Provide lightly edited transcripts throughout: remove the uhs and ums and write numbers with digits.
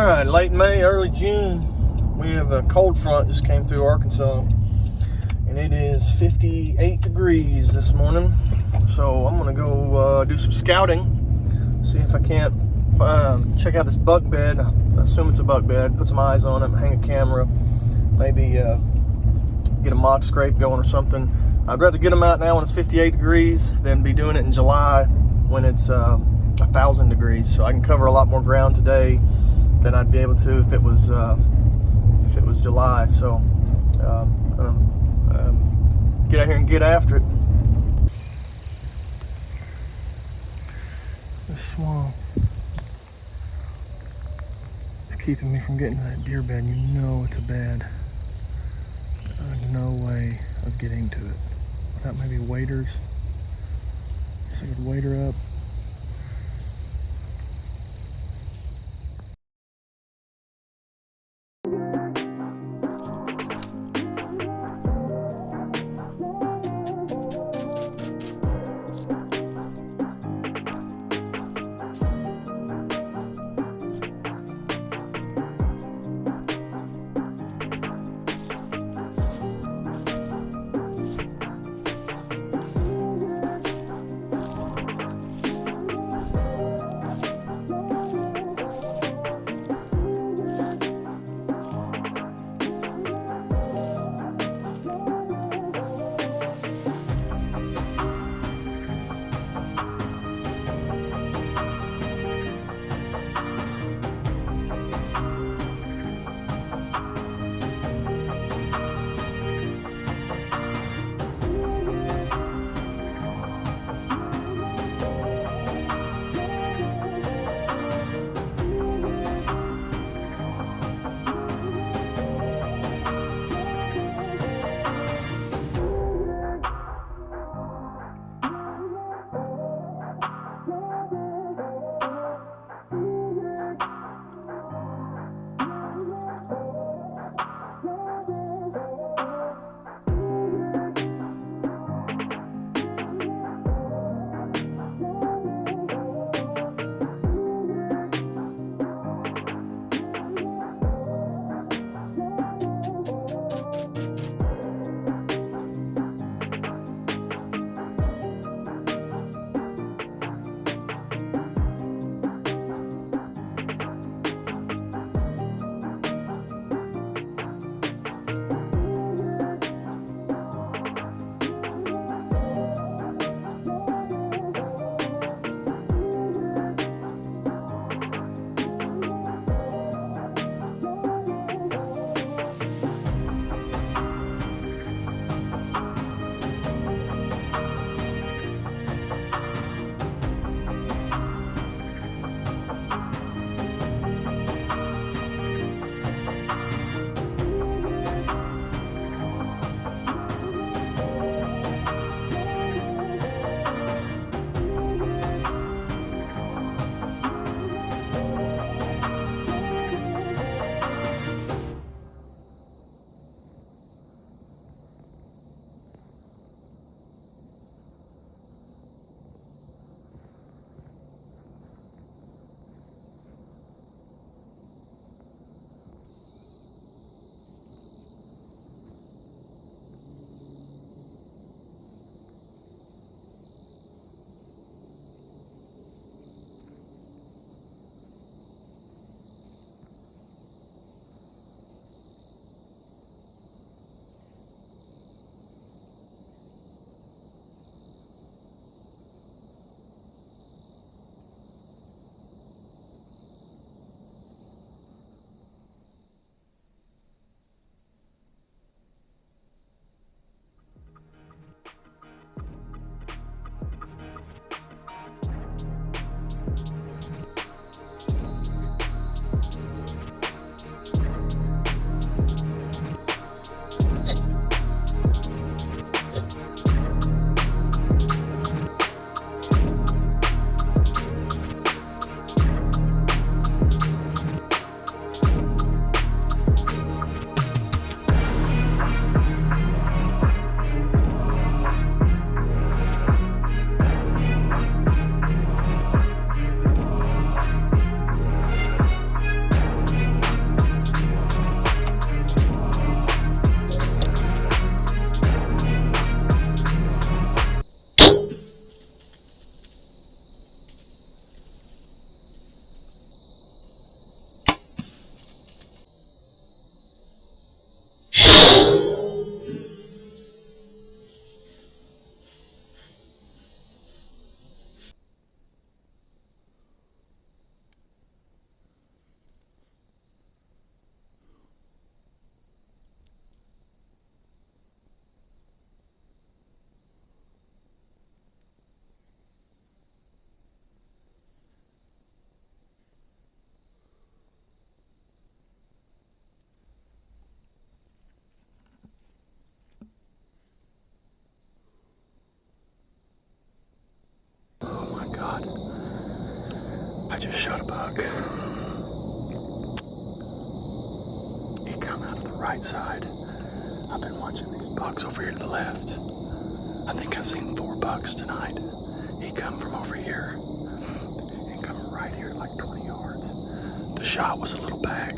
Alright, late May, early June, we have a cold front just came through Arkansas, and it is 58 degrees this morning. So I'm gonna go do some scouting, see if I can't check out this buck bed. I assume it's a buck bed, put some eyes on it, hang a camera, maybe get a mock scrape going or something. I'd rather get them out now when it's 58 degrees than be doing it in July when it's 1,000 degrees. So I can cover a lot more ground today than I'd be able to if it was July. So I'm gonna get out here and get after it. This swamp is keeping me from getting to that deer bed. You know it's a bed. There's no way of getting to it without maybe waders. Guess I could wader up. just shot a buck. He come out of the right side. I've been watching these bucks over here to the left. I think I've seen 4 bucks tonight. He come from over here and come right here like 20 yards. The shot was a little back,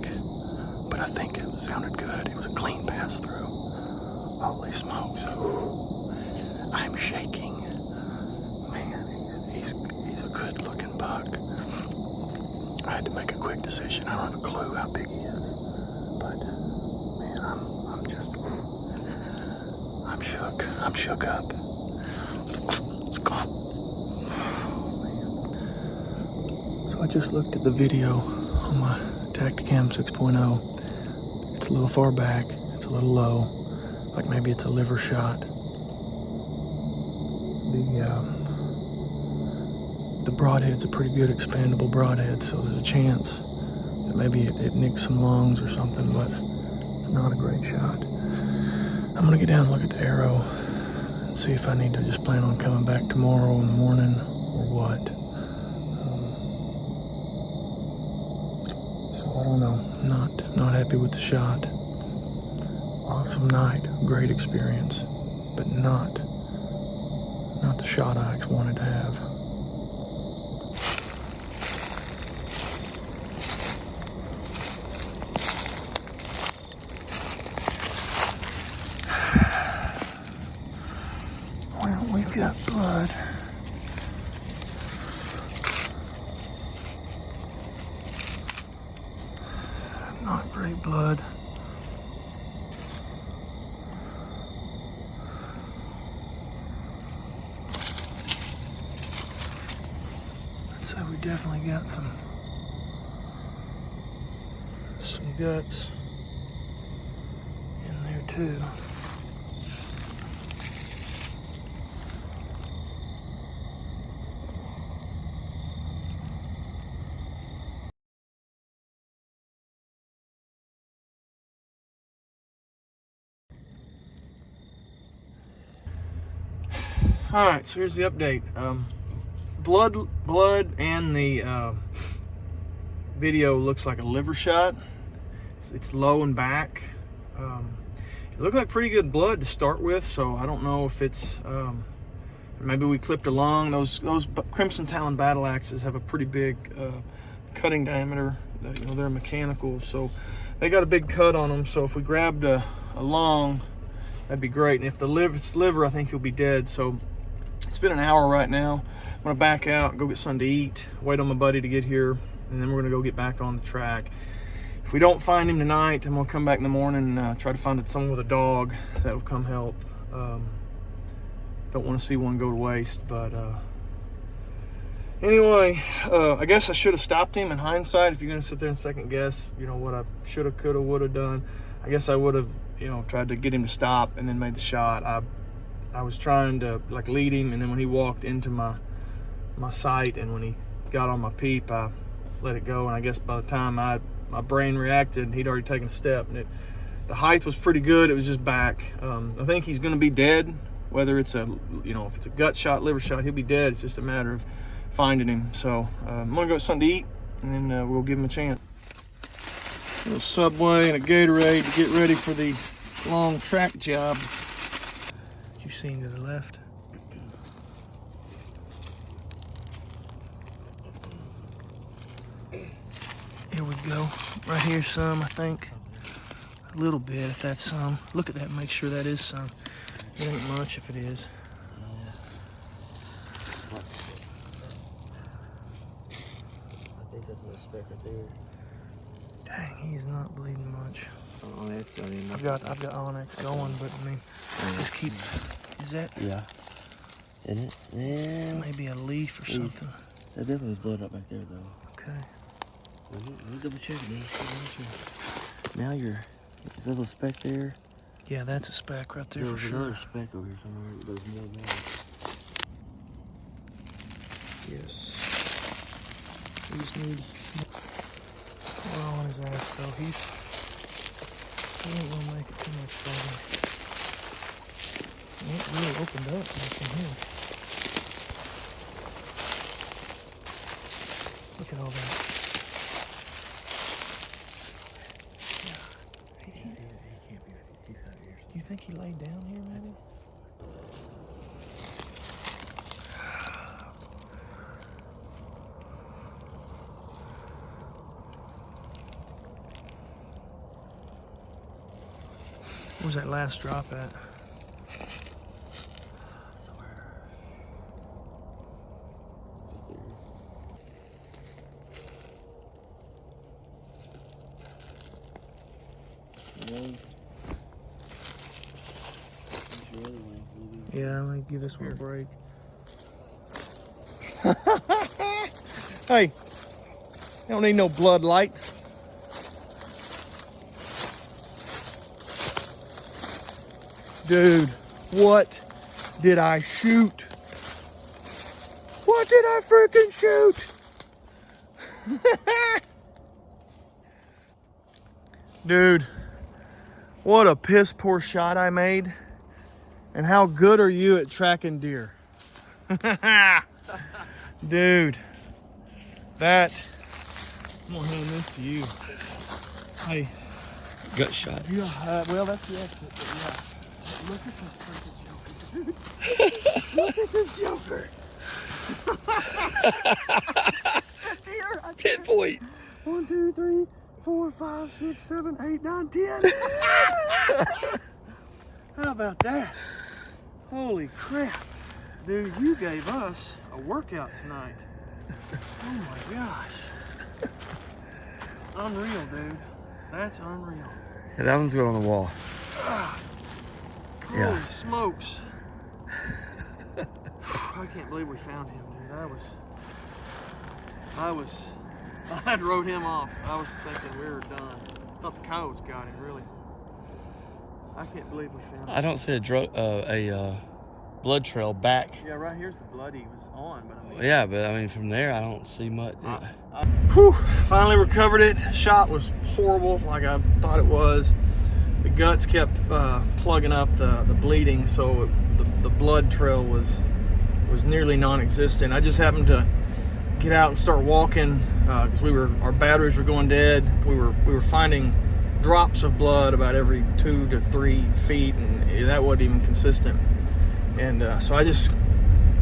but I think it sounded good. It was a clean pass through. Holy smokes. I'm shaking. Man, he's a good looking buck. I had to make a quick decision. I don't have a clue how big he is, but man, I'm shook. I'm shook up. Let's go. Oh, man. So I just looked at the video on my Tacticam 6.0. It's a little far back. It's a little low. Like maybe it's a liver shot. The broadhead's a pretty good expandable broadhead, so there's a chance that maybe it nicks some lungs or something, but it's not a great shot. I'm gonna get down and look at the arrow and see if I need to just plan on coming back tomorrow in the morning or what. So I don't know. Not happy with the shot. Awesome night, great experience, but not the shot I wanted to have. Well, we've got blood. Not great blood. So we definitely got some guts in there too. All right, so here's the update. Blood and the video looks like a liver shot. It's low and back. It looked like pretty good blood to start with, so I don't know if it's maybe we clipped a lung. Those Crimson Talon battle axes have a pretty big cutting diameter. You know, they're mechanical, so they got a big cut on them. So if we grabbed a lung, that'd be great. And if it's liver, I think he'll be dead. So it's been an hour right now. I'm gonna back out, go get something to eat, wait on my buddy to get here, and then we're gonna go get back on the track. If we don't find him tonight, I'm gonna come back in the morning and try to find someone with a dog that will come help. Don't want to see one go to waste, but anyway, I guess I should have stopped him in hindsight. If you're gonna sit there and second guess, you know, what I should have, could have, would have done, I guess I would have, you know, tried to get him to stop and then made the shot. I was trying to like lead him, and then when he walked into my sight and when he got on my peep, I let it go. And I guess by the time my brain reacted, he'd already taken a step, and the height was pretty good. It was just back. I think he's going to be dead, whether it's if it's a gut shot, liver shot, he'll be dead. It's just a matter of finding him. So I'm gonna go get something to eat, and then we'll give him a chance. A little Subway and a Gatorade to get ready for the long track job. You seen to the left? Here we go. Right here some, I think. A little bit, if that's some. Look at that, make sure that is some. It ain't much if it is. I think that's a speck right there. Dang, he is not bleeding much. Onyx, I mean, I've got Onyx going, but I mean, just keep. Is that? Yeah. Isn't it? Yeah. Maybe a leaf or something. That definitely was blood up back there, though. Okay. Let me double check it, man. Now is that little speck there? Yeah, that's a speck right there for sure. There's another speck over here somewhere. There's more than that. Yes. We just need more on his ass though. He ain't gonna make it too much farther. It really opened up like in here. Look Look at all that. He can't be. He's out here. You think he laid down here, maybe? Where's that last drop at? Yeah, let me give this one a break. Hey, you don't need no blood light. Dude, what did I shoot? What did I freaking shoot? Dude, what a piss poor shot I made. And how good are you at tracking deer? Dude, that, I'm gonna hand this to you. Hey. Gut shot. Yeah, well, that's the exit, but yeah. Look at this freaking joker, dude. Look at this joker. Here, Pinpoint. 1, 2, 3, 4, 5, 6, 7, 8, 9, 10. How about that? Holy crap. Dude, you gave us a workout tonight. Oh my gosh. Unreal, dude. That's unreal. Yeah, that one's going on the wall. Holy Yeah. smokes. I can't believe we found him, dude. I had wrote him off. I was thinking we were done. Thought the coyotes got him, really. I can't believe we found him. I don't see a blood trail back. Yeah, right here's the blood he was on, but I mean. Yeah, but I mean from there I don't see much. Whew, finally recovered it. Shot was horrible, like I thought it was. The guts kept plugging up the bleeding, so the blood trail was nearly non-existent. I just happened to get out and start walking because our batteries were going dead. We were finding drops of blood about every 2 to 3 feet, and that wasn't even consistent. And so I just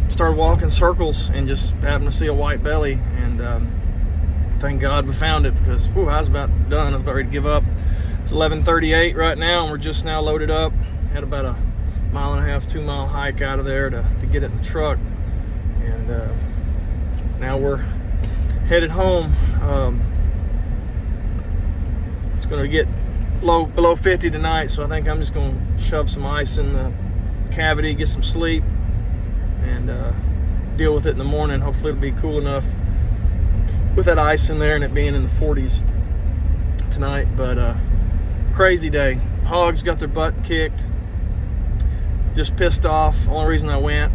started walking circles and just happened to see a white belly, and thank God we found it, because whew, I was about done. I was about ready to give up. It's 11:38 right now, and we're just now loaded up. Had about a 1.5 2 mile hike out of there to get it in the truck, and now we're headed home. It's going to get below 50 tonight, so I think I'm just going to shove some ice in the cavity, get some sleep, and deal with it in the morning. Hopefully it'll be cool enough with that ice in there and it being in the 40s tonight. But crazy day. Hogs got their butt kicked. Just pissed off. Only reason I went,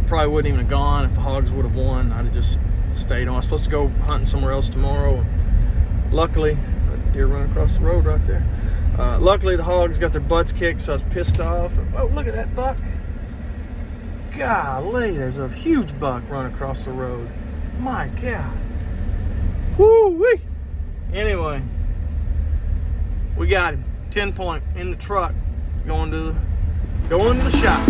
probably wouldn't even have gone if the hogs would have won. I'd have just stayed on. I was supposed to go hunting somewhere else tomorrow. Luckily, a deer running across the road right there. Luckily, the hogs got their butts kicked, so I was pissed off. Oh, look at that buck. Golly, there's a huge buck running across the road. My God. Woo-wee. Anyway, we got him. 10 point in the truck, going to the shop.